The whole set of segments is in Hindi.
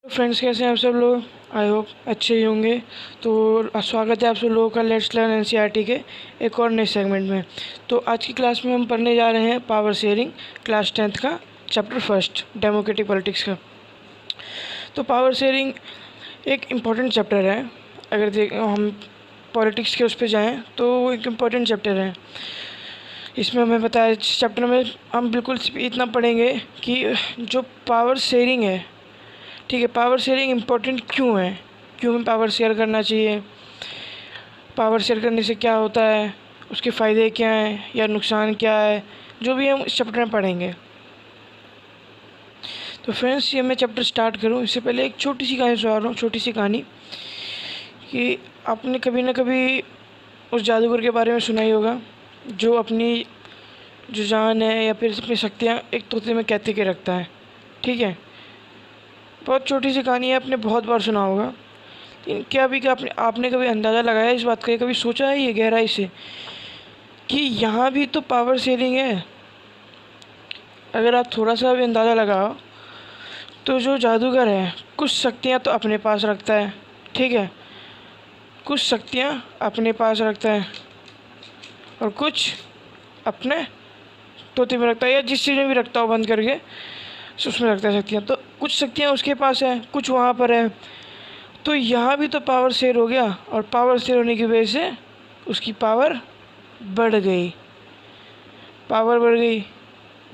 फ्रेंड्स, कैसे हैं आप सब लोग। आई होप अच्छे ही होंगे। तो स्वागत है आप सब लोगों का लेट्स लर्न एनसीईआरटी के एक और नए सेगमेंट में। तो आज की क्लास में हम पढ़ने जा रहे हैं पावर शेयरिंग, क्लास 10th का चैप्टर फर्स्ट, डेमोक्रेटिक पॉलिटिक्स का। तो पावर शेयरिंग एक इम्पॉर्टेंट चैप्टर है। अगर हम पॉलिटिक्स के उस पर जाएँ तो वो एक इम्पॉर्टेंट चैप्टर है। इसमें हमें पता है, इस चैप्टर में हम बिल्कुल इतना पढ़ेंगे कि जो पावर शेयरिंग है, ठीक है, पावर शेयरिंग इम्पोर्टेंट क्यों है, क्यों हमें पावर शेयर करना चाहिए, पावर शेयर करने से क्या होता है, उसके फ़ायदे क्या हैं या नुकसान क्या है, जो भी हम इस चैप्टर में पढ़ेंगे। तो फ्रेंड्स, ये मैं चैप्टर स्टार्ट करूँ इससे पहले एक छोटी सी कहानी सुना रहा हूँ। छोटी सी कहानी कि आपने कभी ना कभी उस जादूगर के बारे में सुना ही होगा जो अपनी जो जान है या फिर अपनी शक्तियाँ एक तोते में कैद के रखता है। ठीक है, बहुत छोटी सी कहानी है, आपने बहुत बार सुना होगा। लेकिन क्या आपने कभी अंदाज़ा लगाया इस बात का, कभी सोचा है ये गहराई से कि यहाँ भी तो पावर शेयरिंग है। अगर आप थोड़ा सा भी अंदाज़ा लगाओ तो जो जादूगर है कुछ शक्तियाँ तो अपने पास रखता है, ठीक है, कुछ शक्तियाँ अपने पास रखता है और कुछ अपने तोते में रखता है या जिस चीज़ में भी रखता हो बंद करके उसमें रखता है शक्तियाँ। तो कुछ शक्तियाँ उसके पास है, कुछ वहाँ पर है। तो यहाँ भी तो पावर शेयर हो गया और पावर शेयर होने की वजह से उसकी पावर बढ़ गई। पावर बढ़ गई,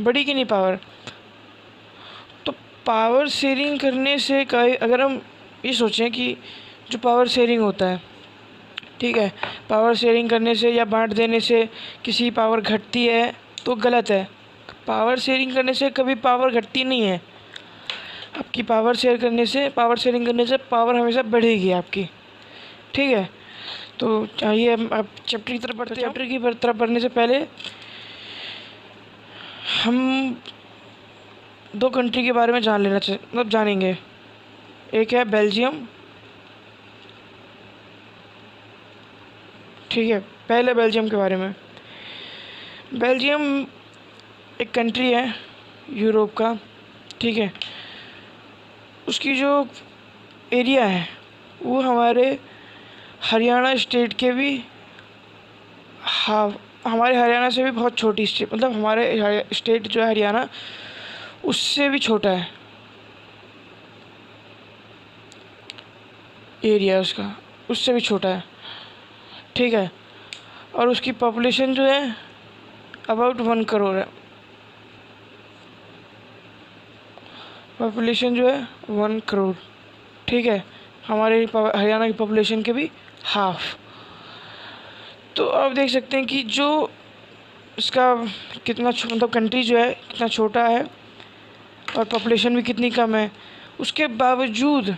बढ़ी कि नहीं पावर। तो पावर शेयरिंग करने से अगर हम ये सोचें कि जो पावर शेयरिंग होता है, ठीक है, पावर शेयरिंग करने से या बांट देने से किसी पावर घटती है तो गलत है। पावर शेयरिंग करने से कभी पावर घटती नहीं है। आपकी पावर शेयरिंग करने से पावर हमेशा बढ़ेगी आपकी, ठीक है। तो चाहिए अब चैप्टर की तरफ बढ़ते हैं। चैप्टर की तरफ बढ़ने से पहले हम दो कंट्री के बारे में जानेंगे। एक है बेल्जियम, ठीक है। पहले बेल्जियम के बारे में। बेल्जियम एक कंट्री है यूरोप का, ठीक है। उसकी जो एरिया है वो हमारे हरियाणा स्टेट के भी, हाँ, हमारे हरियाणा से भी बहुत छोटी स्टेट, मतलब हमारे स्टेट जो है हरियाणा उससे भी छोटा है एरिया उसका, उससे भी छोटा है, ठीक है। और उसकी पॉपुलेशन जो है अबाउट 1 करोड़ है। पॉपुलेशन जो है 1 करोड़, ठीक है। हमारे हरियाणा की पॉपुलेशन के भी हाफ। तो आप देख सकते हैं कि जो इसका कितना मतलब कंट्री जो है कितना छोटा है और पॉपुलेशन भी कितनी कम है, उसके बावजूद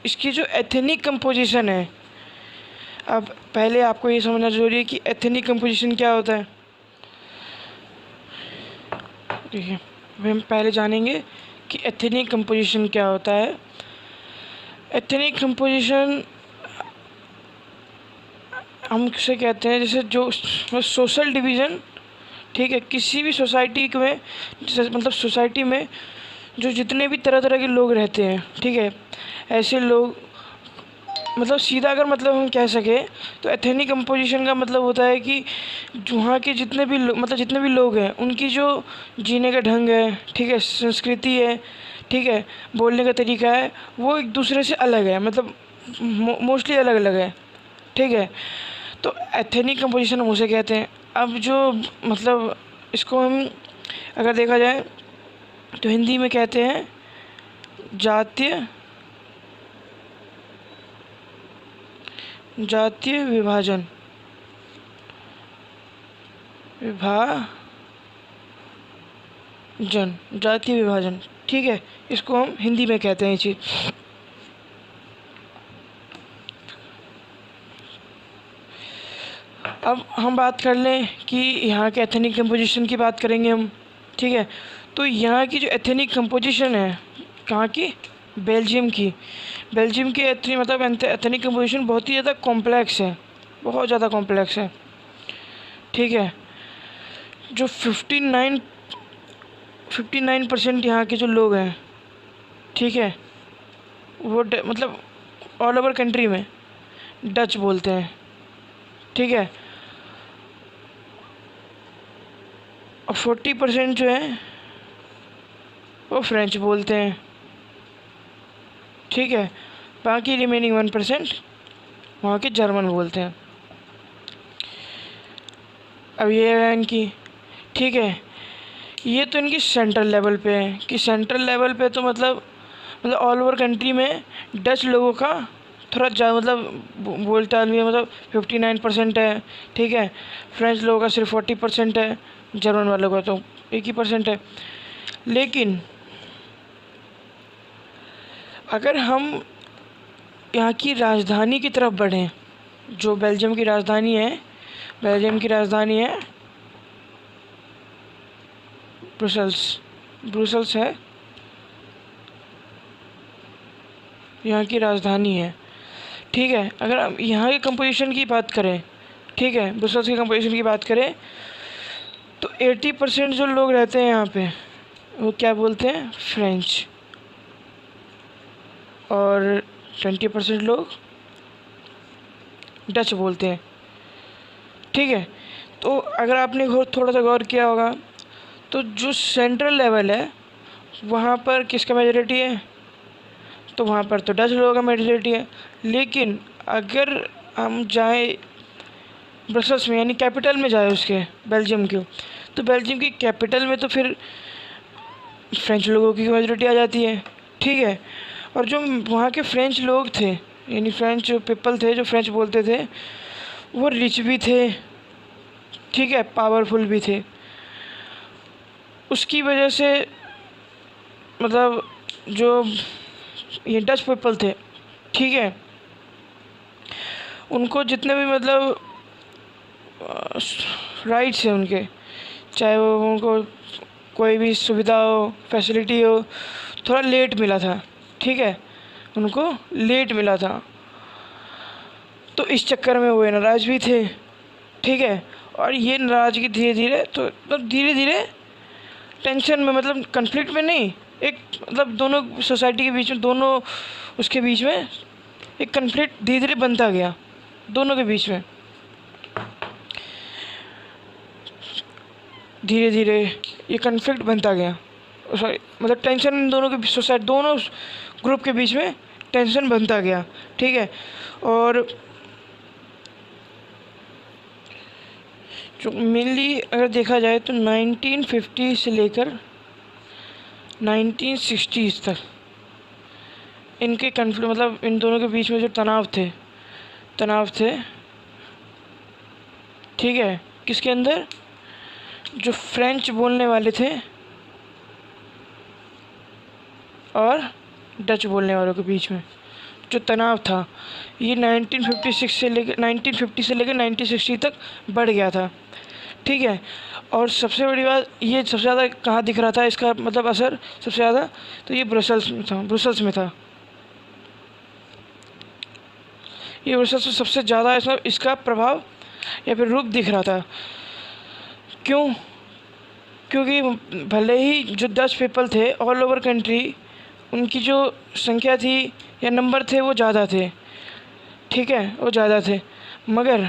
इसकी जो एथनिक कंपोजिशन है। अब पहले आपको ये समझना जरूरी है कि एथनिक कंपोजिशन क्या होता है, ठीक है। हम पहले जानेंगे कि एथनिक कंपोजिशन क्या होता है। एथनिक कंपोजिशन हम किसे कहते हैं, जैसे जो सोशल डिवीज़न, ठीक है, किसी भी सोसाइटी में, मतलब सोसाइटी में जो जितने भी तरह तरह के लोग रहते हैं, ठीक है, ऐसे लोग, मतलब सीधा अगर मतलब हम कह सकें तो एथनिक कंपोजिशन का मतलब होता है कि वहाँ के जितने भी लोग हैं उनकी जो जीने का ढंग है, ठीक है, संस्कृति है, ठीक है, बोलने का तरीका है, वो एक दूसरे से अलग है, मतलब मोस्टली अलग अलग है, ठीक है। तो एथनिक कंपोजिशन हम उसे कहते हैं। अब जो मतलब इसको हम अगर देखा जाए तो हिंदी में कहते हैं जातीय विभाजन, जातीय विभाजन, ठीक है, इसको हम हिंदी में कहते हैं ये चीज़। अब हम बात कर लें कि यहाँ के एथनिक कंपोजिशन की बात करेंगे हम, ठीक है। तो यहाँ की जो एथनिक कंपोजिशन है, कहाँ की, बेल्जियम की एथनिक कंपोजिशन बहुत ही ज़्यादा कॉम्प्लेक्स है, बहुत ज़्यादा कॉम्प्लेक्स है, ठीक है। जो 59% यहाँ के जो लोग हैं, ठीक है, वो मतलब ऑल ओवर कंट्री में डच बोलते हैं, ठीक है। और 40% जो है वो फ्रेंच बोलते हैं, ठीक है। बाकी रिमेनिंग 1% वहाँ के जर्मन बोलते हैं। अब ये है इनकी, ठीक है। ये तो इनकी सेंट्रल लेवल पे है कि सेंट्रल लेवल पे तो मतलब ऑल ओवर कंट्री में डच लोगों का थोड़ा ज़्यादा बोलचाल भी है, 59% है, ठीक है। फ्रेंच लोगों का सिर्फ 40% है, जर्मन वालों का तो 1% है। लेकिन अगर हम यहाँ की राजधानी की तरफ बढ़ें, जो बेल्जियम की राजधानी है, बेल्जियम की राजधानी है ब्रुसल्स है यहाँ की राजधानी है, ठीक है। अगर हम यहाँ के कंपोजिशन की बात करें, ठीक है, ब्रुसल्स के कंपोजिशन की बात करें, तो 80% जो लोग रहते हैं यहाँ पे वो क्या बोलते हैं, फ्रेंच, और 20% लोग डच बोलते हैं, ठीक है। तो अगर आपने थोड़ा सा गौर किया होगा तो जो सेंट्रल लेवल है वहाँ पर किसका मेजॉरिटी है, तो वहाँ पर तो डच लोगों का मेजॉरिटी है। लेकिन अगर हम जाएं ब्रसल्स में, यानी कैपिटल में जाए उसके, बेल्जियम के, तो बेल्जियम की कैपिटल में तो फिर फ्रेंच लोगों की मेजॉरिटी आ जाती है, ठीक है। और जो वहाँ के फ्रेंच लोग थे, यानी फ्रेंच पीपल थे जो फ्रेंच बोलते थे, वो रिच भी थे, ठीक है, पावरफुल भी थे। उसकी वजह से मतलब जो ये डच पीपल थे, ठीक है, उनको जितने भी राइट्स हैं उनके, चाहे वो उनको कोई भी सुविधा हो, फैसिलिटी हो, थोड़ा लेट मिला था, ठीक है, उनको लेट मिला था। तो इस चक्कर में वो नाराज़ भी थे, ठीक है। और ये नाराज़गी धीरे धीरे धीरे धीरे टेंशन में, कन्फ्लिक्ट में नहीं, एक दोनों सोसाइटी के बीच में, दोनों उसके बीच में एक कन्फ्लिक्ट धीरे धीरे बनता गया, दोनों के बीच में धीरे धीरे ये कन्फ्लिक्ट बनता गया, सॉरी टेंशन दोनों के सोसाइटी, दोनों ग्रुप के बीच में टेंशन बनता गया, ठीक है। और जो मेनली अगर देखा जाए तो 1950 से लेकर 1960s तक इनके कन्फ्लिक्ट, इन दोनों के बीच में जो तनाव थे, ठीक है, किसके अंदर, जो फ्रेंच बोलने वाले थे और डच बोलने वालों के बीच में जो तनाव था, ये 1950 से लेकर 1960 तक बढ़ गया था, ठीक है। और सबसे बड़ी बात, ये सबसे ज़्यादा कहाँ दिख रहा था इसका असर सबसे ज़्यादा, तो ये ब्रुसल्स में था। ये ब्रुसल्स में सबसे ज़्यादा इसका प्रभाव या फिर रूप दिख रहा था। क्यों? क्योंकि भले ही जो डच पीपल थे ऑल ओवर कंट्री, उनकी जो संख्या थी या नंबर थे वो ज़्यादा थे, ठीक है, वो ज़्यादा थे, मगर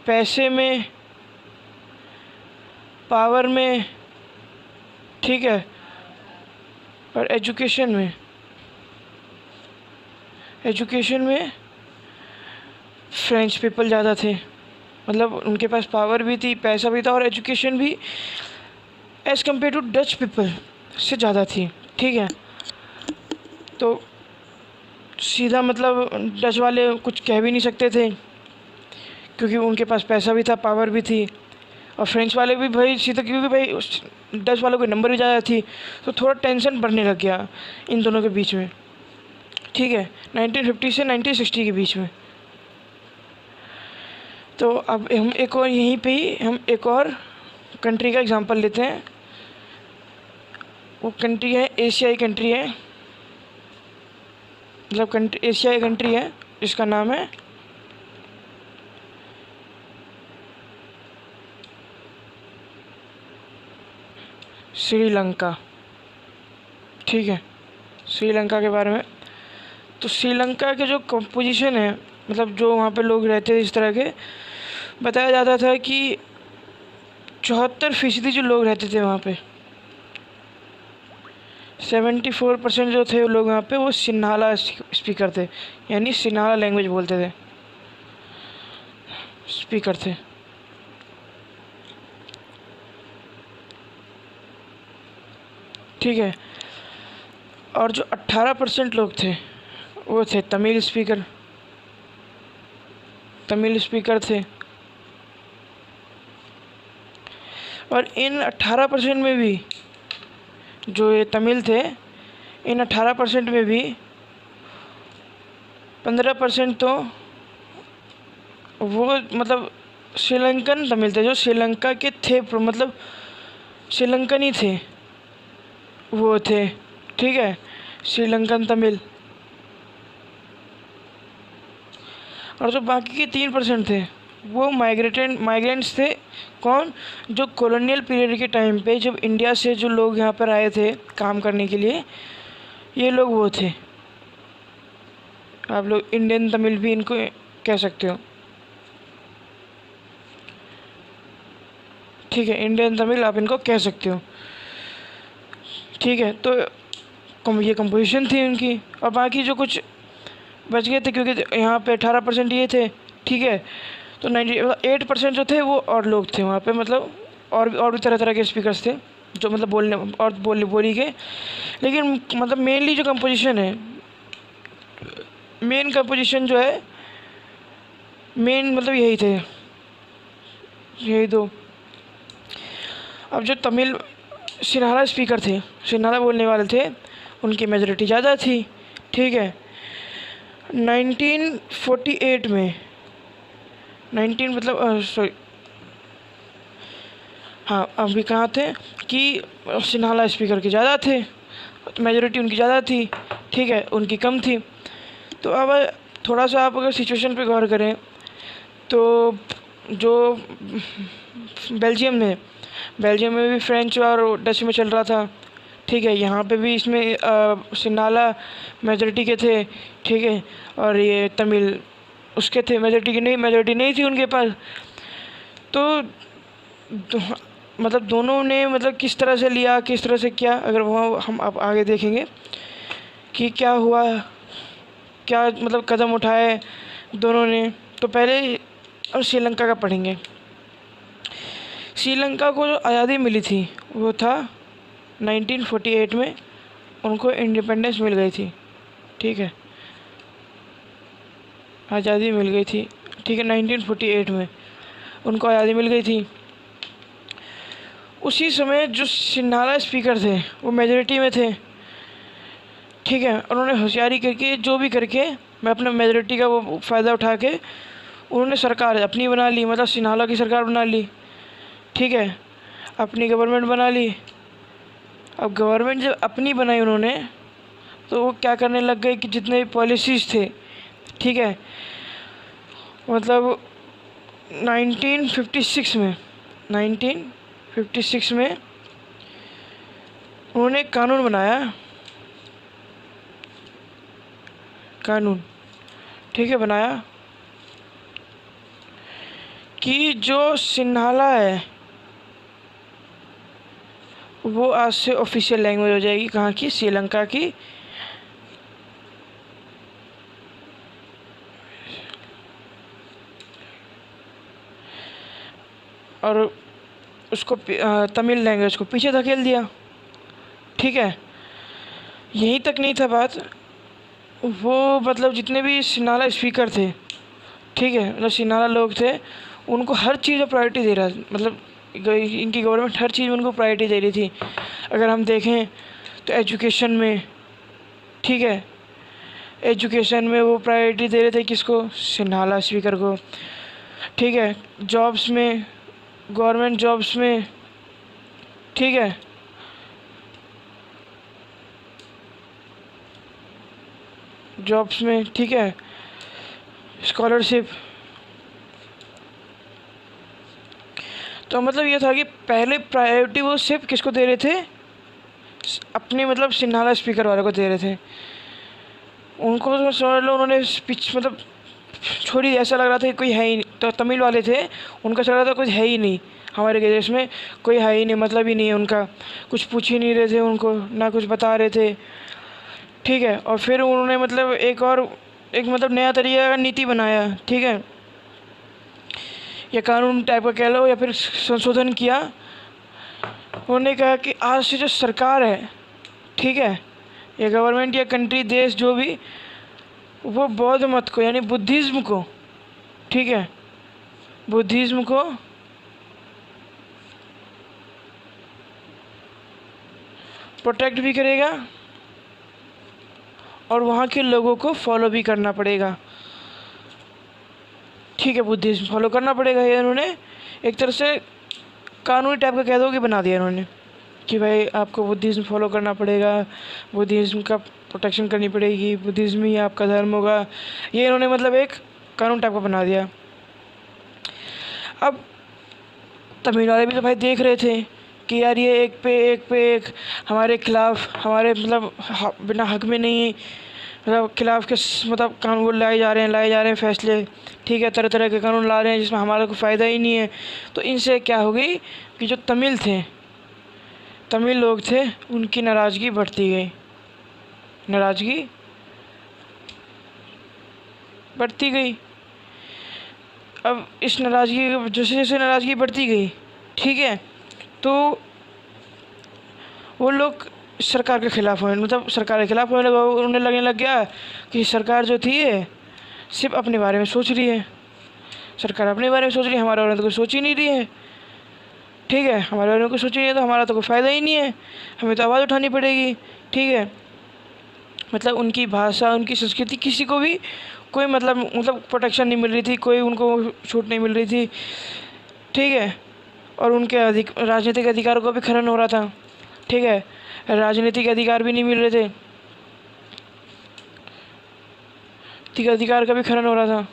पैसे में, पावर में, ठीक है, और एजुकेशन में फ्रेंच पीपल ज़्यादा थे। उनके पास पावर भी थी, पैसा भी था, और एजुकेशन भी as compared to Dutch people से ज़्यादा थी, ठीक है। तो सीधा डच वाले कुछ कह भी नहीं सकते थे क्योंकि उनके पास पैसा भी था, पावर भी थी, और फ्रेंच वाले भी भाई सीधा, क्योंकि भाई डच वालों की नंबर भी ज़्यादा थी, तो थोड़ा टेंशन बढ़ने लग गया इन दोनों के बीच में, ठीक है, 1950 से 1960 के बीच में। तो अब हम एक और यहीं पे ही हम एक और कंट्री का एग्जांपल लेते हैं। वो कंट्री है, एशियाई कंट्री है, एशियाई कंट्री है, जिसका नाम है श्रीलंका, ठीक है। श्रीलंका के बारे में तो श्रीलंका के जो कंपोजिशन है, मतलब जो वहाँ पे लोग रहते थे इस तरह के, बताया जाता था कि 74% जो लोग रहते थे वहाँ पे, 74% जो थे लोग वहाँ पे वो सिन्हाला स्पीकर थे, यानी सिन्हाला लैंग्वेज बोलते थे, स्पीकर थे। ठीक है। और जो 18% लोग थे वो थे तमिल स्पीकर, तमिल स्पीकर थे। और इन 18% में भी जो ये तमिल थे, इन 18% में भी 15% तो वो मतलब श्रीलंकन तमिल थे, जो श्रीलंका के थे, मतलब श्रीलंकन ही थे वो थे। ठीक है, श्रीलंकन तमिल। और जो बाकी के 3% थे वो माइग्रेंट्स थे। कौन? जो कॉलोनियल पीरियड के टाइम पे जब इंडिया से जो लोग यहाँ पर आए थे काम करने के लिए, ये लोग वो थे। आप लोग इंडियन तमिल भी इनको कह सकते हो। ठीक है, इंडियन तमिल आप इनको कह सकते हो। ठीक है, तो ये कंपोजिशन थी उनकी। और बाकी जो कुछ बच गए थे, क्योंकि यहाँ पे 18% ये थे। ठीक है, तो 98% जो थे वो और लोग थे वहाँ पे, मतलब और भी तरह तरह के स्पीकर्स थे जो मतलब बोलने और बोली के। लेकिन मतलब मेनली जो कंपोजिशन है, मेन कंपोजिशन जो है, मेन मतलब यही थे, यही दो। अब जो तमिल सिन्हाला स्पीकर थे, सिन्हाला बोलने वाले थे, उनकी मेजॉरिटी ज़्यादा थी। ठीक है, 1948 में 19 मतलब सॉरी, हाँ अभी कहाँ थे कि सिन्हाला स्पीकर के ज़्यादा थे, मेजॉरिटी उनकी ज़्यादा थी। ठीक है, उनकी कम थी। तो अब थोड़ा सा आप अगर सिचुएशन पे गौर करें तो जो बेल्जियम में भी फ्रेंच और डच में चल रहा था। ठीक है, यहाँ पे भी इसमें सिन्हाला मेजॉरिटी के थे। ठीक है, और ये तमिल उसके थे, मेजॉरिटी नहीं थी उनके पास। तो मतलब दोनों ने मतलब किस तरह से लिया, किस तरह से क्या, अगर वहाँ हम अब आगे देखेंगे कि क्या हुआ, क्या मतलब कदम उठाए दोनों ने। तो पहले अब श्रीलंका का पढ़ेंगे। श्रीलंका को जो आज़ादी मिली थी वो था 1948 में, उनको इंडिपेंडेंस मिल गई थी। ठीक है, आज़ादी मिल गई थी। ठीक है, 1948 में उनको आज़ादी मिल गई थी। उसी समय जो सिन्हाला स्पीकर थे वो मेजॉरिटी में थे। ठीक है, उन्होंने होशियारी करके जो भी करके मैं अपने मेजॉरिटी का वो फ़ायदा उठा के उन्होंने सरकार अपनी बना ली, मतलब सिन्हाला की सरकार बना ली। ठीक है, अपनी गवर्नमेंट बना ली। अब गवर्नमेंट जब अपनी बनाई उन्होंने, तो वो क्या करने लग गए कि जितने भी पॉलिसीज़ थे, ठीक है, मतलब 1956 में उन्होंने एक कानून बनाया, कानून। ठीक है, बनाया कि जो सिन्हाला है वो आज से ऑफिशियल लैंग्वेज हो जाएगी, कहाँ की? श्रीलंका की। और उसको तमिल लैंग्वेज को पीछे धकेल दिया। ठीक है, यहीं तक नहीं था बात, वो मतलब जितने भी सिन्हाला स्पीकर थे, ठीक है, मतलब सिन्हाला लोग थे, उनको हर चीज़ में प्रायोरिटी दे रहा, मतलब इनकी गवर्नमेंट हर चीज़ में उनको प्रायोरिटी दे रही थी। अगर हम देखें तो एजुकेशन में, ठीक है, एजुकेशन में वो प्रायोरिटी दे रहे थे किसको? सिन्हाला स्पीकर को। ठीक है, जॉब्स में, गवर्नमेंट जॉब्स में, ठीक है, जॉब्स में, ठीक है, स्कॉलरशिप। तो मतलब ये था कि पहले प्रायोरिटी वो सिर्फ किसको दे रहे थे? अपने मतलब सिन्हाला स्पीकर वाले को दे रहे थे। उनको तो समझ लो उन्होंने पिच मतलब छोड़ी, ऐसा लग रहा था कि कोई है ही नहीं। तो तमिल वाले थे, उनका चल रहा था कुछ है ही नहीं, हमारे देश में कोई है ही नहीं, मतलब ही नहीं है उनका, कुछ पूछ ही नहीं रहे थे उनको, ना कुछ बता रहे थे। ठीक है, और फिर उन्होंने मतलब एक मतलब नया तरीके का नीति बनाया। ठीक है, या कानून टाइप का कह लो, या फिर संशोधन किया। उन्होंने कहा कि आज से जो सरकार है, ठीक है, या गवर्नमेंट या कंट्री, देश जो भी, वो बौद्ध मत को यानी बुद्धिज़्म को, ठीक है, बुद्धिज़्म को प्रोटेक्ट भी करेगा और वहाँ के लोगों को फॉलो भी करना पड़ेगा। ठीक है, बुद्धिज़्म फॉलो करना पड़ेगा। ये उन्होंने एक तरह से कानूनी टाइप का कह दो कि बना दिया इन्होंने कि भाई आपको बुद्धिज़्म फॉलो करना पड़ेगा, बुद्धिज़्म का प्रोटेक्शन करनी पड़ेगी, बुद्धिज़्म ही आपका धर्म होगा। ये इन्होंने मतलब एक कानून टाइप का बना दिया। अब तमिल वाले भी तो भाई देख रहे थे कि यार ये एक पे एक हमारे खिलाफ, हमारे मतलब बिना हक में नहीं, मतलब खिलाफ के मतलब कानून वो लाए जा रहे हैं फैसले। ठीक है, तरह तरह के कानून ला रहे हैं जिसमें हमारा कोई फ़ायदा ही नहीं है। तो इनसे क्या हो गई कि जो तमिल लोग थे उनकी नाराज़गी बढ़ती गई, नाराज़गी बढ़ती गई। अब इस नाराज़गी, जैसे जैसे नाराज़गी बढ़ती गई, ठीक है, तो वो लोग सरकार के ख़िलाफ़ होने, मतलब सरकार के ख़िलाफ़ होने लगा। उन्हें लगने लग गया कि सरकार जो थी ये सिर्फ अपने बारे में सोच रही है, सरकार अपने बारे में सोच रही है, हमारे बारे में तो कुछ सोच ही नहीं रही है। ठीक है, हमारे बारे में कुछ सोच ही नहीं है तो हमारा तो कोई फ़ायदा ही नहीं है, हमें तो आवाज़ उठानी पड़ेगी। ठीक है, मतलब उनकी भाषा, उनकी संस्कृति, किसी को भी कोई मतलब प्रोटेक्शन नहीं मिल रही थी, कोई उनको छूट नहीं मिल रही थी। ठीक है, और उनके राजनीतिक अधिकारों को भी खनन हो रहा था। ठीक है, राजनीतिक अधिकार भी नहीं मिल रहे थे, अधिकार का भी खनन हो रहा था।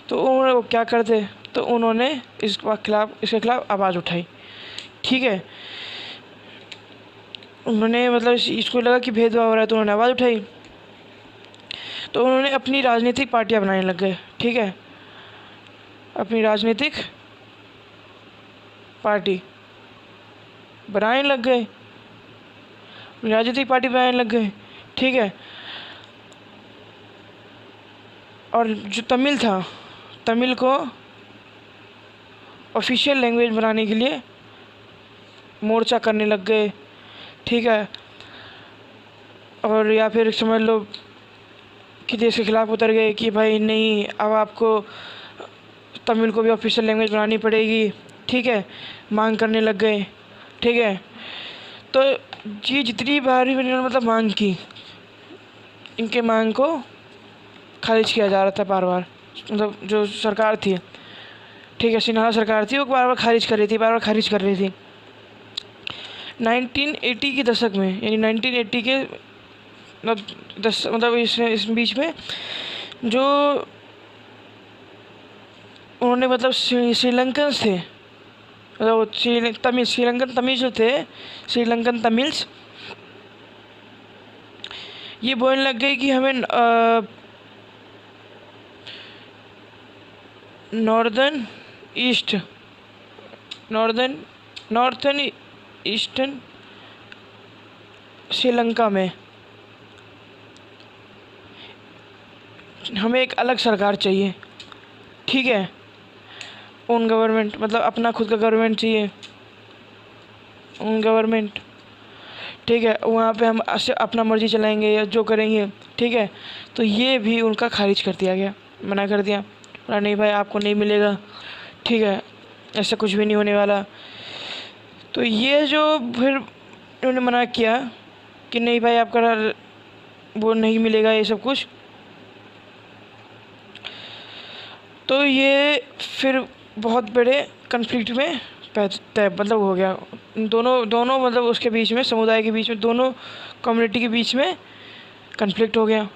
तो उन्होंने वो क्या करते, तो उन्होंने इसके खिलाफ आवाज़ उठाई। ठीक है, उन्होंने मतलब इसको लगा कि भेदभाव हो रहा है, तो उन्होंने आवाज़ उठाई। तो उन्होंने अपनी राजनीतिक पार्टियां बनाने लग गए। ठीक है, अपनी राजनीतिक पार्टी बनाने लग गए, राजनीतिक पार्टी बनाने लग गए। ठीक है, और जो तमिल था, तमिल को ऑफिशियल लैंग्वेज बनाने के लिए मोर्चा करने लग गए। ठीक है, और या फिर समझ लो कि देश के खिलाफ उतर गए कि भाई नहीं, अब आपको तमिल को भी ऑफिशियल लैंग्वेज बनानी पड़ेगी। ठीक है, मांग करने लग गए। ठीक है, तो ये जितनी बार इन्होंने मतलब मांग की, इनके मांग को खारिज किया जा रहा था बार बार। मतलब जो सरकार थी, ठीक है, सिन्हा सरकार थी, वो बार बार खारिज कर रही थी। 1980 के दशक में, यानी 1980 के मतलब इस बीच में जो उन्होंने मतलब श्रीलंकन थे, मतलब श्रीलंकन तमिल जो थे, श्रीलंकन तमिल्स, ये बोलने लग गए कि हमें नॉर्थन ईस्टर्न श्रीलंका में हमें एक अलग सरकार चाहिए। ठीक है, उन गवर्नमेंट, मतलब अपना खुद का गवर्नमेंट चाहिए, उन गवर्नमेंट। ठीक है, वहाँ पे हम अपना मर्जी चलाएंगे या जो करेंगे। ठीक है, तो ये भी उनका खारिज कर दिया गया, मना कर दिया, नहीं भाई आपको नहीं मिलेगा। ठीक है, ऐसा कुछ भी नहीं होने वाला। तो ये जो फिर उन्होंने मना किया कि नहीं भाई आपका वो नहीं मिलेगा, ये सब कुछ, तो ये फिर बहुत बड़े कन्फ्लिक्ट में मतलब हो गया। दोनों मतलब उसके बीच में, समुदाय के बीच में, दोनों कम्युनिटी के बीच में कन्फ्लिक्ट हो गया।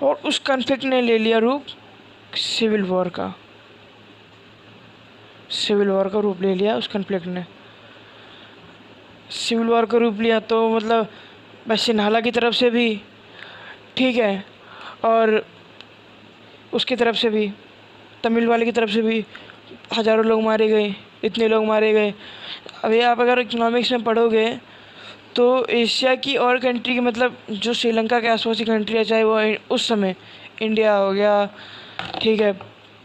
और उस कन्फ्लिक्ट ने ले लिया रूप सिविल वॉर का रूप ले लिया। उस कन्फ्लिक्ट ने सिविल वॉर का रूप लिया। तो मतलब बस सिन्हाला की तरफ से भी, ठीक है, और उसकी तरफ से भी, तमिल वाले की तरफ से भी हज़ारों लोग मारे गए, इतने लोग मारे गए। अभी आप अगर इकोनॉमिक्स में पढ़ोगे तो एशिया की और कंट्री की, मतलब जो श्रीलंका के आसपास की कंट्री है, चाहे वो उस समय इंडिया हो गया, ठीक है,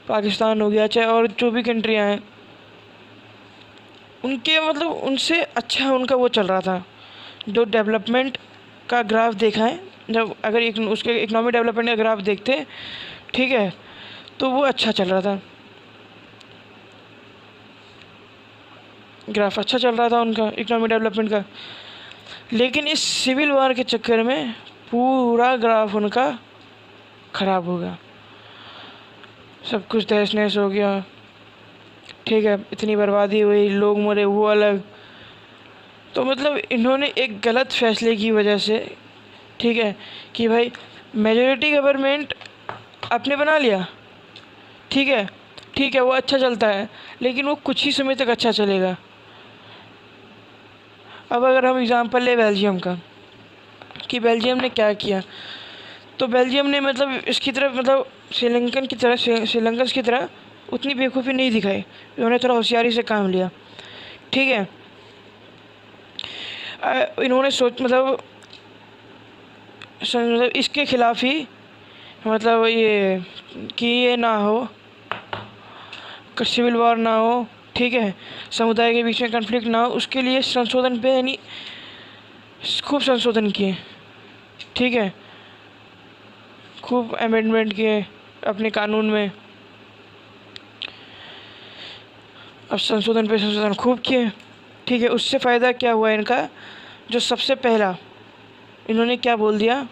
पाकिस्तान हो गया, चाहे और जो भी कंट्रियाँ हैं, उनके मतलब उनसे अच्छा उनका वो चल रहा था। जो डेवलपमेंट का ग्राफ देखा है, जब अगर उसके इकोनॉमिक डेवलपमेंट का ग्राफ देखते, ठीक है, तो वो अच्छा चल रहा था, ग्राफ अच्छा चल रहा था उनका इकोनॉमिक डेवलपमेंट का। लेकिन इस सिविल वार के चक्कर में पूरा ग्राफ उनका ख़राब हो गया, सब कुछ तहस नहस हो गया, ठीक है, इतनी बर्बादी हुई, लोग मरे, वो अलग। तो मतलब इन्होंने एक गलत फैसले की वजह से, ठीक है, कि भाई मेजॉरिटी गवर्नमेंट आपने बना लिया, ठीक है, वो अच्छा चलता है, लेकिन वो कुछ ही समय तक अच्छा चलेगा। अब अगर हम एग्ज़ाम्पल ले बेल्जियम का, कि बेल्जियम ने क्या किया, तो बेल्जियम ने मतलब इसकी तरफ, मतलब श्रीलंकन की तरह उतनी बेवकूफ़ी नहीं दिखाई, उन्होंने थोड़ा होशियारी से काम लिया, ठीक है। इन्होंने मतलब इसके खिलाफ ही, मतलब ये कि ये ना हो, सिविल वॉर ना हो, ठीक है, समुदाय के बीच में कन्फ्लिक्ट ना हो, उसके लिए संशोधन पे यानी खूब संशोधन किए, ठीक है, खूब अमेंडमेंट किए अपने कानून में। अब संशोधन खूब किए, ठीक है। उससे फ़ायदा क्या हुआ इनका, जो सबसे पहला इन्होंने क्या बोल दिया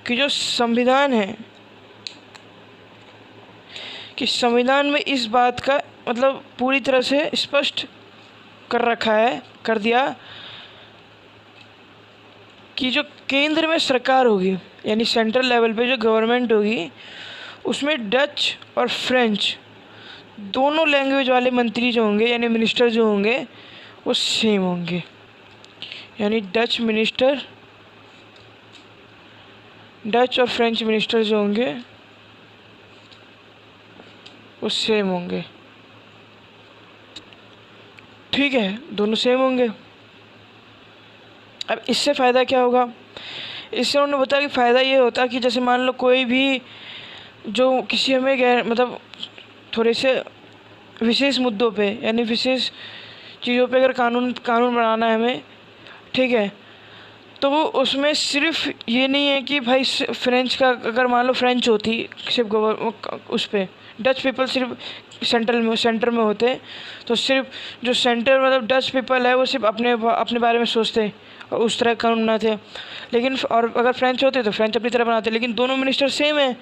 कि जो संविधान है, कि संविधान में इस बात का मतलब पूरी तरह से स्पष्ट कर दिया कि जो केंद्र में सरकार होगी, यानी सेंट्रल लेवल पे जो गवर्नमेंट होगी, उसमें डच और फ्रेंच दोनों लैंग्वेज वाले मंत्री जो होंगे, यानी मिनिस्टर जो होंगे, वो सेम होंगे। यानी डच और फ्रेंच मिनिस्टर जो होंगे वो सेम होंगे, ठीक है, दोनों सेम होंगे। अब इससे फ़ायदा क्या होगा, इससे उन्होंने बताया कि फ़ायदा ये होता कि जैसे मान लो कोई भी जो किसी हमें मतलब थोड़े से विशेष मुद्दों पे, यानी विशेष चीज़ों पे अगर कानून बनाना है हमें, ठीक है, तो वो उसमें सिर्फ ये नहीं है कि भाई फ्रेंच का, अगर मान लो फ्रेंच होती सिर्फ उस पर, डच पीपल सिर्फ सेंटर में होते, तो सिर्फ जो सेंटर मतलब डच पीपल है वो सिर्फ अपने बारे में सोचते और उस तरह कानून बनाते। लेकिन और अगर फ्रेंच होते तो फ्रेंच अपनी तरह बनाते, लेकिन दोनों मिनिस्टर सेम है,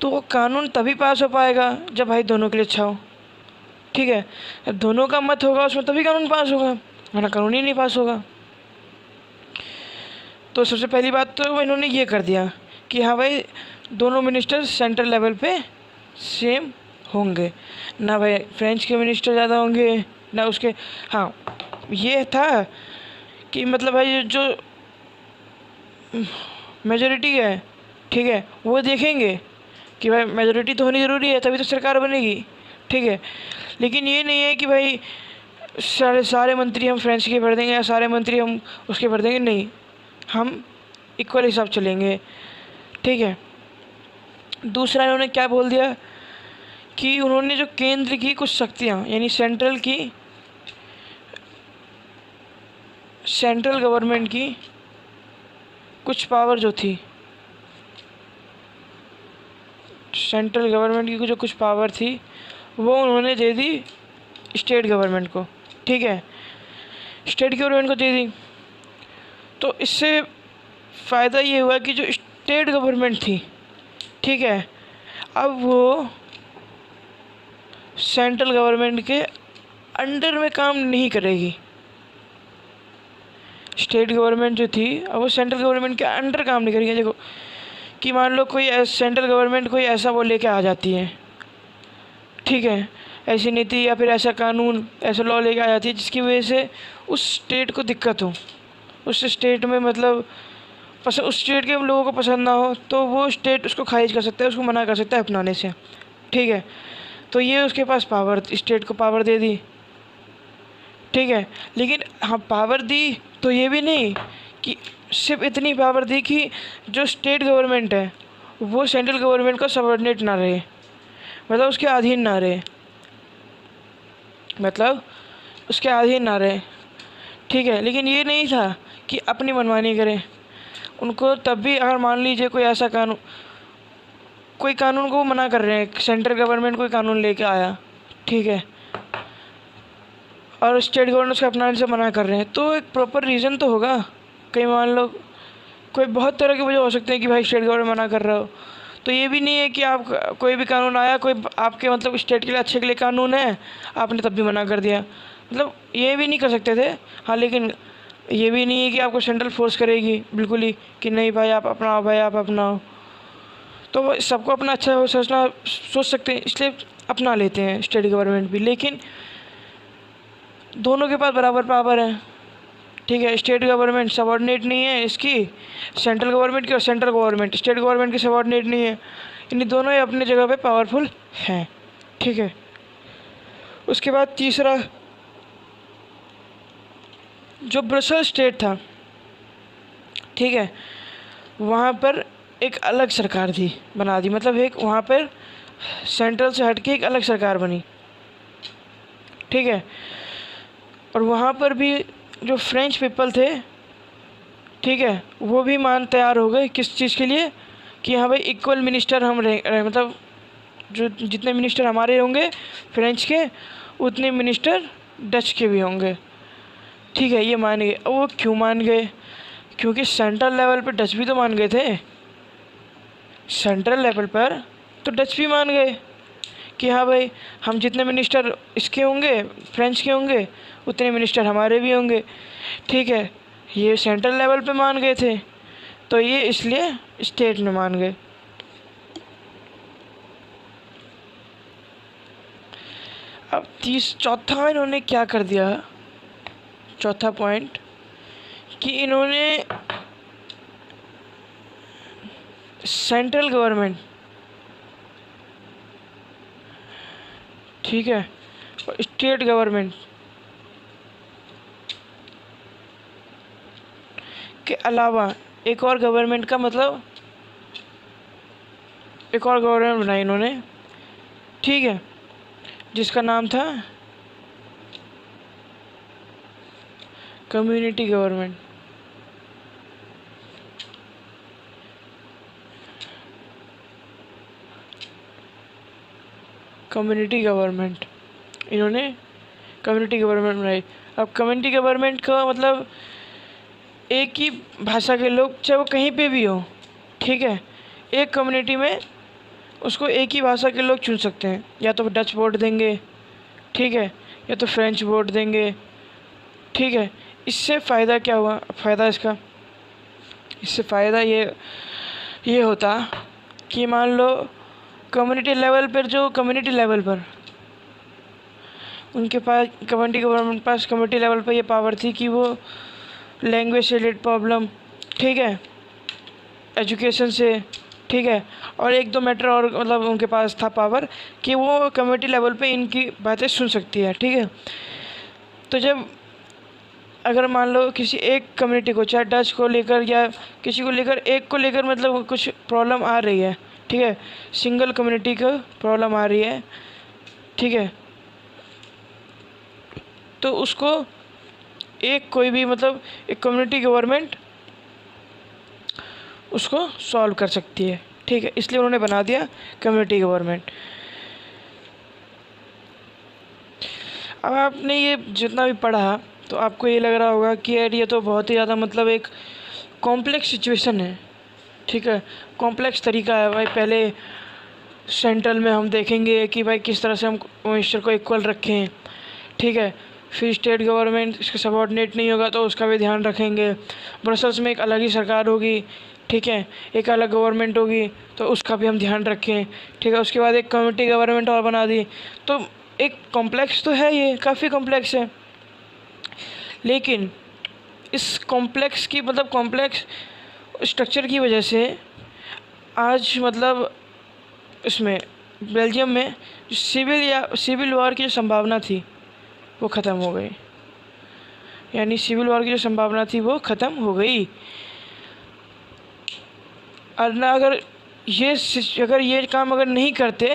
तो वो कानून तभी पास हो पाएगा जब भाई दोनों के लिए अच्छा हो, ठीक है। जब दोनों का मत होगा उसमें तभी कानून पास होगा, वरना कानून ही नहीं पास होगा। तो सबसे पहली बात तो इन्होंने ये कर दिया कि हाँ भाई दोनों मिनिस्टर सेंट्रल लेवल पे सेम होंगे, ना भाई फ्रेंच के मिनिस्टर ज़्यादा होंगे ना उसके। हाँ, ये था कि मतलब भाई जो मेजॉरिटी है, ठीक है, वो देखेंगे कि भाई मेजॉरिटी तो होनी ज़रूरी है, तभी तो सरकार बनेगी, ठीक है। लेकिन ये नहीं है कि भाई सारे मंत्री हम फ्रेंच के भर देंगे या सारे मंत्री हम उसके भर देंगे, नहीं, हम इक्वल हिसाब चलेंगे, ठीक है। दूसरा इन्होंने क्या बोल दिया कि उन्होंने जो केंद्र की कुछ शक्तियाँ, यानी सेंट्रल गवर्नमेंट की कुछ पावर जो थी, सेंट्रल गवर्नमेंट की जो कुछ पावर थी वो उन्होंने दे दी स्टेट गवर्नमेंट को, ठीक है, स्टेट गवर्नमेंट को दे दी। तो इससे फ़ायदा ये हुआ कि जो स्टेट गवर्नमेंट थी, ठीक है, अब वो सेंट्रल गवर्नमेंट के अंडर में काम नहीं करेगी। स्टेट गवर्नमेंट जो थी अब वो सेंट्रल गवर्नमेंट के अंडर काम नहीं करेगी। देखो कि मान लो कोई सेंट्रल गवर्नमेंट कोई ऐसा वो लेके आ जाती है, ठीक है, ऐसी नीति या फिर ऐसा कानून, ऐसा लॉ लेके आ जाती है जिसकी वजह से उस स्टेट को दिक्कत हो, उस स्टेट में मतलब पसंद, उस स्टेट के लोगों को पसंद ना हो तो वो स्टेट उसको खारिज कर सकता है, उसको मना कर सकता है अपनाने से। ठीक है, तो ये उसके पास पावर, स्टेट को पावर दे दी। ठीक है, लेकिन हाँ पावर दी तो ये भी नहीं कि सिर्फ इतनी पावर दी कि जो स्टेट गवर्नमेंट है वो सेंट्रल गवर्नमेंट का सबऑर्डिनेट ना रहे, मतलब उसके अधीन ना रहे, मतलब उसके अधीन ना रहे। ठीक है, लेकिन ये नहीं था कि अपनी मनमानी करें। उनको तब भी अगर मान लीजिए कोई ऐसा कानून, कोई कानून को मना कर रहे हैं, सेंट्रल गवर्नमेंट कोई कानून लेके आया, ठीक है, और स्टेट गवर्नमेंट उसको अपनाने से मना कर रहे हैं, तो एक प्रॉपर रीज़न तो होगा। कहीं मान लो कोई बहुत तरह की वजह हो सकते हैं कि भाई स्टेट गवर्नमेंट मना कर रहा हो, तो ये भी नहीं है कि आप कोई भी कानून आया, कोई आपके मतलब स्टेट के लिए अच्छे के लिए कानून है, आपने तब भी मना कर दिया, मतलब ये भी नहीं कर सकते थे। हाँ, लेकिन ये भी नहीं है कि आपको सेंट्रल फोर्स करेगी बिल्कुल ही कि नहीं भाई आप अपनाओ, भाई आप अपनाओ। तो वो सबको अपना अच्छा हो सोचना, सोच सकते हैं, इसलिए अपना लेते हैं स्टेट गवर्नमेंट भी। लेकिन दोनों के पास बराबर पावर है। ठीक है, स्टेट गवर्नमेंट सबऑर्डिनेट नहीं है इसकी सेंट्रल गवर्नमेंट की, और सेंट्रल गवर्नमेंट स्टेट गवर्नमेंट की सबऑर्डिनेट नहीं है। इन दोनों ही अपनी जगह पे पावरफुल हैं। ठीक है, उसके बाद तीसरा, जो ब्रसेल स्टेट था, ठीक है, वहाँ पर एक अलग सरकार थी, बना दी, मतलब एक वहाँ पर सेंट्रल से हट के एक अलग सरकार बनी। ठीक है, और वहाँ पर भी जो फ्रेंच पीपल थे, ठीक है, वो भी तैयार हो गए किस चीज़ के लिए कि हाँ भाई इक्वल मिनिस्टर हम रहे, मतलब जो जितने मिनिस्टर हमारे होंगे फ्रेंच के, उतने मिनिस्टर डच के भी होंगे। ठीक है, ये मान गए। वो क्यों मान गए? क्योंकि सेंट्रल लेवल पर डच भी तो मान गए थे, सेंट्रल लेवल पर तो डच भी मान गए कि हाँ भाई हम जितने मिनिस्टर इसके होंगे फ्रेंच के होंगे, उतने मिनिस्टर हमारे भी होंगे। ठीक है, ये सेंट्रल लेवल पे मान गए थे, तो ये इसलिए स्टेट में मान गए। अब चौथा इन्होंने क्या कर दिया, चौथा पॉइंट, कि इन्होंने सेंट्रल गवर्नमेंट, ठीक है, और स्टेट गवर्नमेंट के अलावा एक और गवर्नमेंट का, मतलब एक और गवर्नमेंट बनाई इन्होंने, ठीक है, जिसका नाम था कम्युनिटी गवर्नमेंट। कम्युनिटी गवर्नमेंट, इन्होंने कम्युनिटी गवर्नमेंट बनाई। अब कम्युनिटी गवर्नमेंट का मतलब एक ही भाषा के लोग, चाहे वो कहीं पे भी हो, ठीक है, एक कम्युनिटी में उसको एक ही भाषा के लोग चुन सकते हैं। या तो डच वोट देंगे, ठीक है, या तो फ्रेंच वोट देंगे। ठीक है, इससे फ़ायदा क्या हुआ? फ़ायदा इससे फ़ायदा ये होता कि मान लो कम्युनिटी लेवल पर, जो कम्युनिटी लेवल पर उनके पास, कम्युनिटी गवर्नमेंट पास कम्युनिटी लेवल पर ये पावर थी कि वो लैंग्वेज से रिलेटेड प्रॉब्लम, ठीक है, एजुकेशन से, ठीक है, और एक दो मैटर और, मतलब उनके पास था पावर कि वो कम्युनिटी लेवल पे इनकी बातें सुन सकती है। ठीक है, तो जब अगर मान लो किसी एक कम्युनिटी को, चाहे डच को लेकर या किसी को लेकर, एक को लेकर मतलब कुछ प्रॉब्लम आ रही है, ठीक है, सिंगल कम्युनिटी को प्रॉब्लम आ रही है, ठीक है, तो उसको एक कोई भी, मतलब एक कम्युनिटी गवर्नमेंट उसको सॉल्व कर सकती है। ठीक है, इसलिए उन्होंने बना दिया कम्युनिटी गवर्नमेंट। अब आपने ये जितना भी पढ़ा तो आपको ये लग रहा होगा कि यार ये तो बहुत ही ज़्यादा, मतलब एक कॉम्प्लेक्स सिचुएशन है। ठीक है, कॉम्प्लेक्स तरीका है भाई। पहले सेंट्रल में हम देखेंगे कि भाई किस तरह से हम मिनिस्टर को इक्वल रखें, ठीक है, फिर स्टेट गवर्नमेंट इसके सबऑर्डिनेट नहीं होगा तो उसका भी ध्यान रखेंगे। ब्रसल्स में एक अलग ही सरकार होगी, ठीक है, एक अलग गवर्नमेंट होगी तो उसका भी हम ध्यान रखें। ठीक है, उसके बाद एक कम्युनिटी गवर्नमेंट और बना दी। तो एक कॉम्प्लेक्स तो है, ये काफ़ी कॉम्प्लेक्स है, लेकिन इस कॉम्प्लेक्स की, मतलब कॉम्प्लेक्स स्ट्रक्चर की वजह से आज मतलब इसमें बेल्जियम में सिविल वॉर की जो संभावना थी वो ख़त्म हो गई। यानी सिविल वॉर की जो संभावना थी वो ख़त्म हो गई। और ना अगर ये काम अगर नहीं करते,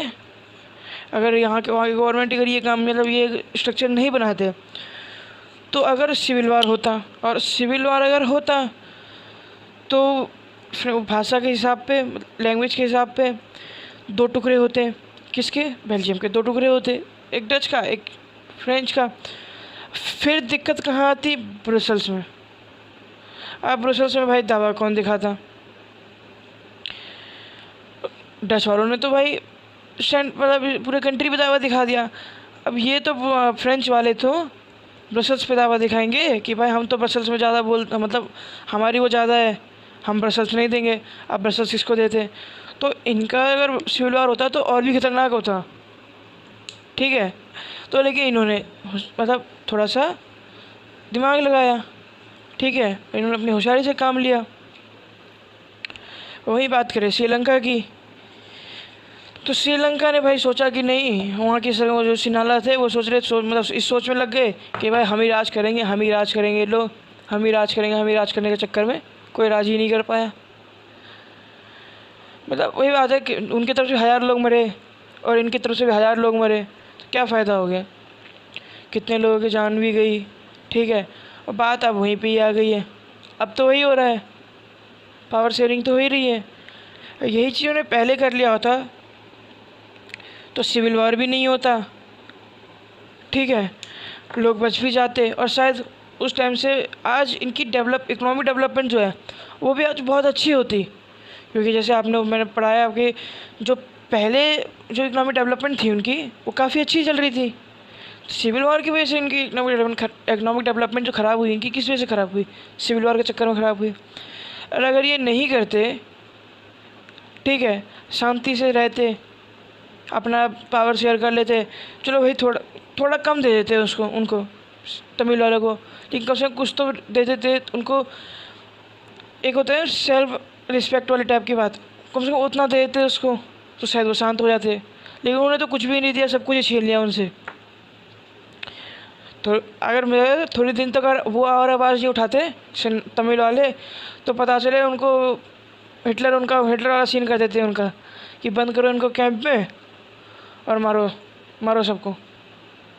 अगर वहाँ की गवर्नमेंट अगर ये काम मतलब ये स्ट्रक्चर नहीं बनाते, तो अगर सिविल वार होता, और सिविल वार अगर होता तो भाषा के हिसाब पे, लैंग्वेज के हिसाब पे दो टुकड़े होते। किसके? बेल्जियम के दो टुकड़े होते, एक डच का एक फ्रेंच का। फिर दिक्कत कहाँ आती? ब्रुसेल्स में। अब ब्रुसेल्स में भाई दावा कौन दिखाता? डच वालों ने तो भाई मतलब पूरे कंट्री पे दावा दिखा दिया। अब ये तो फ्रेंच वाले तो ब्रसल्स पे दावा दिखाएंगे कि भाई हम तो ब्रसल्स में ज़्यादा मतलब हमारी वो ज़्यादा है, हम ब्रसल्स नहीं देंगे। अब ब्रसल्स किसको देते? तो इनका अगर सिविल वार होता तो और भी खतरनाक होता, ठीक है। तो लेकिन इन्होंने मतलब थोड़ा सा दिमाग लगाया, ठीक है, इन्होंने अपनी होशियारी से काम लिया। वही बात करें श्रीलंका की, तो श्रीलंका ने भाई सोचा कि नहीं, वहाँ के जो सिनाला थे वो मतलब इस सोच में लग गए कि भाई हम ही राज करेंगे, हम ही राज करेंगे, लो हम ही राज करेंगे। हम ही राज करने के चक्कर में कोई राज ही नहीं कर पाया। मतलब वही बात है कि उनकी तरफ से 1000 लोग मरे और इनकी तरफ से भी 1000 लोग मरे, तो क्या फ़ायदा हो गया? कितने लोगों की जान भी गई, ठीक है। और बात अब वहीं पे ही आ गई है। अब तो वही हो रहा है, पावर शेयरिंग तो हो ही रही है। यही चीज़ उन्हें पहले कर लिया होता तो सिविल वॉर भी नहीं होता, ठीक है, लोग बच भी जाते। और शायद उस टाइम से आज इनकी इकोनॉमिक डेवलपमेंट जो है वो भी आज बहुत अच्छी होती। क्योंकि जैसे मैंने पढ़ाया कि जो पहले जो इकोनॉमिक डेवलपमेंट थी उनकी वो काफ़ी अच्छी चल रही थी। सिविल वॉर की वजह से इनकी इकोनॉमिक डेवलपमेंट जो ख़राब हुई, इनकी किस वजह से ख़राब हुई? सिविल वॉर के चक्कर में ख़राब हुई। और अगर ये नहीं करते, ठीक है, शांति से रहते, अपना पावर शेयर कर लेते, चलो भाई थोड़ा कम दे देते उनको तमिल वालों को, लेकिन कम से कम कुछ तो दे देते उनको। एक होता है सेल्फ रिस्पेक्ट वाली टाइप की बात, कम से कम उतना दे देते उसको तो शायद वो शांत हो जाते। लेकिन उन्होंने तो कुछ भी नहीं दिया, सब कुछ ही छीन लिया उनसे। तो अगर मेरे थोड़ी दिन तक अगर वो और आवाज़ नहीं उठाते तमिल वाले, तो पता चले उनको हिटलर वाला सीन कर देते उनका कि बंद करो इनको कैंप में और मारो सबको,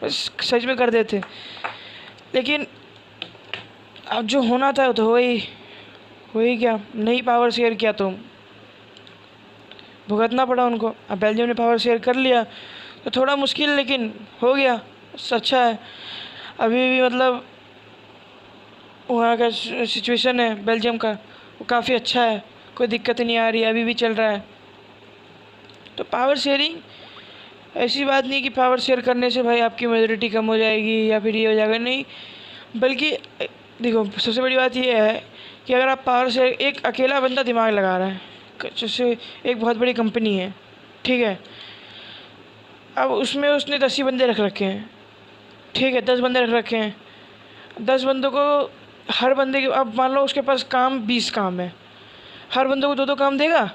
बस सच में कर देते। लेकिन अब जो होना था तो वही क्या, नहीं पावर शेयर किया तो भुगतना पड़ा उनको। अब बेल्जियम ने पावर शेयर कर लिया तो थोड़ा मुश्किल, लेकिन हो गया, अच्छा है। अभी भी मतलब वहाँ का सिचुएशन है बेल्जियम का वो काफ़ी अच्छा है, कोई दिक्कत नहीं आ रही, अभी भी चल रहा है। तो पावर शेयरिंग ऐसी बात नहीं कि पावर शेयर करने से भाई आपकी मेजोरिटी कम हो जाएगी या फिर ये हो जाएगा, नहीं। बल्कि देखो, सबसे बड़ी बात ये है कि अगर आप पावर शेयर, एक अकेला बंदा दिमाग लगा रहा है, जैसे एक बहुत बड़ी कंपनी है, ठीक है, अब उसमें उसने 10 ही बंदे रख रखे हैं, ठीक है, 10 बंदे रख रखे हैं। 10 बंदों को हर बंदे के, अब मान लो उसके पास 20 काम है, हर बंदे को 2-2 काम देगा।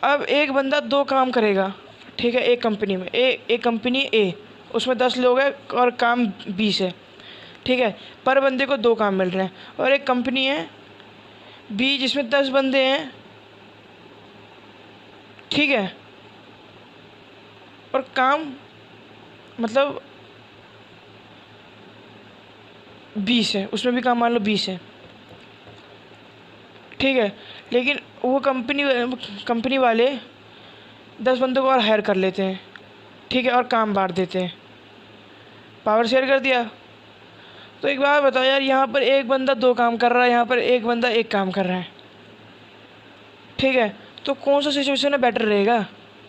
अब एक बंदा 2 काम करेगा, ठीक है, एक कंपनी में एक कंपनी ए, उसमें 10 लोग हैं और काम 20 है, ठीक है, पर बंदे को 2 काम मिल रहे हैं। और एक कंपनी है बी जिसमें 10 बंदे हैं, ठीक है, और काम मतलब 20 है, उसमें भी काम मान लो 20 है, ठीक है। लेकिन वो कंपनी वाले 10 बंदों को और हायर कर लेते हैं, ठीक है, और काम बांट देते हैं, पावर शेयर कर दिया। तो एक बात बताओ यार, यहाँ पर एक बंदा 2 काम कर रहा है, यहाँ पर एक बंदा 1 काम कर रहा है, ठीक है, तो कौन सा सिचुएशन में बेटर रहेगा?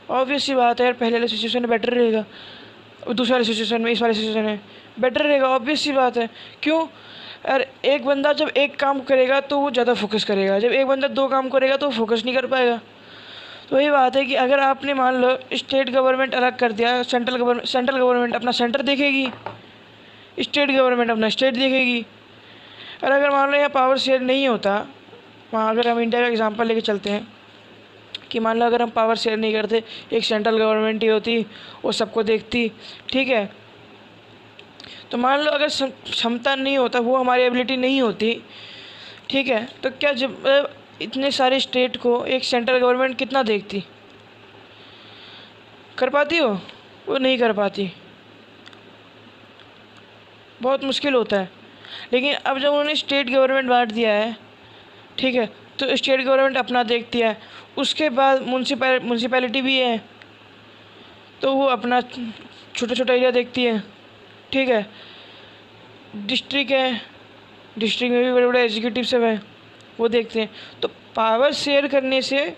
ऑब्वियस सी बात है यार, पहले वाले सिचुएशन में बेटर रहेगा, दूसरे वाले सिचुएशन में, इस वाले सिचुएशन में बेटर रहेगा, ऑब्वियस सी बात है। क्यों? यार एक बंदा जब 1 काम करेगा तो वो ज़्यादा फोकस करेगा, जब एक बंदा 2 काम करेगा तो फोकस नहीं कर पाएगा। तो वही बात है कि अगर आपने मान लो स्टेट गवर्नमेंट अलग कर दिया, सेंट्रल गवर्नमेंट अपना सेंटर देखेगी, स्टेट गवर्नमेंट अपना स्टेट देखेगी। और अगर मान लो यहाँ पावर शेयर नहीं होता वहाँ अगर हम इंडिया का एग्जांपल लेके चलते हैं कि मान लो अगर हम पावर शेयर नहीं करते, एक सेंट्रल गवर्नमेंट ही होती, वो सबको देखती, ठीक है। तो मान लो अगर क्षमता नहीं होता, वो हमारी एबिलिटी नहीं होती, ठीक है, तो क्या जब इतने सारे स्टेट को एक सेंट्रल गवर्नमेंट कितना देखती? कर पाती हो? वो नहीं कर पाती, बहुत मुश्किल होता है। लेकिन अब जब उन्होंने स्टेट गवर्नमेंट बांट दिया है, ठीक है, तो स्टेट गवर्नमेंट अपना देखती है, उसके बाद म्यूनसिपैलिटी भी है, तो वो अपना छोटा छोटा एरिया देखती है, ठीक है। डिस्ट्रिक्ट है, डिस्ट्रिक्ट में भी बड़े बड़े एग्जीक्यूटिव सब हैं, वो देखते हैं। तो पावर शेयर करने से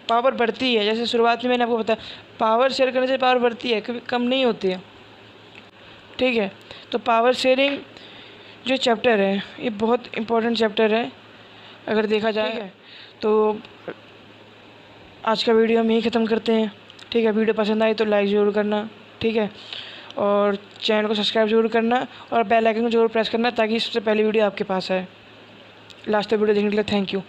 पावर बढ़ती है, जैसे शुरुआत में मैंने आपको बताया, पावर शेयर करने से पावर बढ़ती है, कभी कम नहीं होती है, ठीक है। तो पावर शेयरिंग जो चैप्टर है, ये बहुत इम्पोर्टेंट चैप्टर है अगर देखा जाए। तो आज का वीडियो हम यहीं ख़त्म करते हैं, ठीक है। वीडियो पसंद आई तो लाइक ज़रूर करना, ठीक है, और चैनल को सब्सक्राइब ज़रूर करना और बेल आइकन को ज़रूर प्रेस करना ताकि सबसे पहली वीडियो आपके पास आए। लास्ट तक वीडियो देखने के लिए थैंक यू।